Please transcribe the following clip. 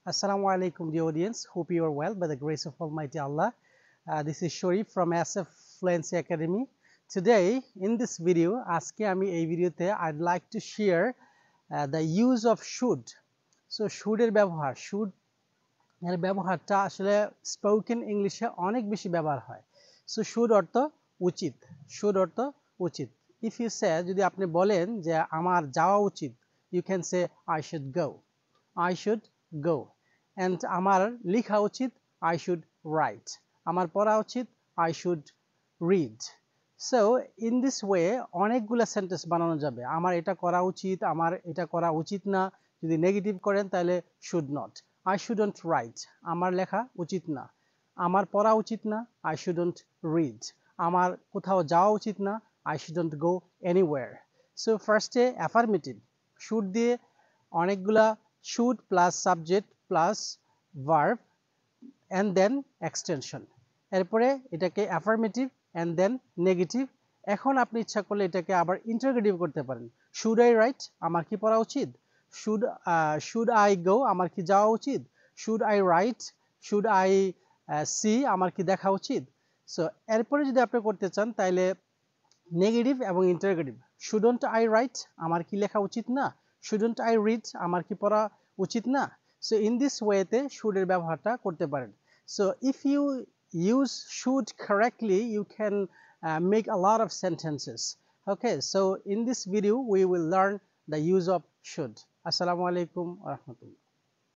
Assalamu alaikum, dear audience. Hope you are well by the grace of Almighty Allah. This is Sharif from SF Fluency Academy. Today, in this video, aজকে আমি এই ভিডিওতে I'd like to share the use of should. So, should এর ব্যবহার, should এর ব্যবহারটা আসলে spoken ইংলিশে অনেক বেশি ব্যবহার হয়। So, should অর্থ উচিত, should অর্থ উচিত। If you say, যদি আপনি বলেন যে আমার যাওয়া উচিত, you can say I should go. I should go. And আমার লেখা উচিত I should write. আমার পড়া উচিত I should read. So in this way অনেকগুলা সেন্টেন্স বানানো যাবে। আমার এটা করা উচিত, আমার এটা করা উচিত না। যদি নেগেটিভ করেন তাহলে should not. I shouldn't write. আমার লেখা উচিত না। আমার পড়া উচিত না I shouldn't read. আমার কোথাও যাওয়া উচিত না I shouldn't go anywhere. So ফার্স্টে অ্যাফার্মেটিভ should দিয়ে অনেকগুলা should plus subject plus verb and then extension এরপরে এটাকে affirmative and then negative এখন আপনি ইচ্ছা করলে এটাকে আবার interrogative করতে পারেন should I write আমার কি পড়া উচিত should I go আমার কি যাওয়া উচিত should I write should I see আমার কি দেখা উচিত সো এরপরে যদি আপনি করতে চান তাহলে নেগেটিভ এবং ইন্টারোগেটিভ shouldn't I write আমার কি লেখা উচিত না shouldn't I read আমার কি পড়া উচিত না so in this way তে should এর ব্যবহারটা করতে পারেন so if you use should correctly you can make a lot of sentences okay so in this video we will learn the use of should assalamu alaikum wa rahmatullah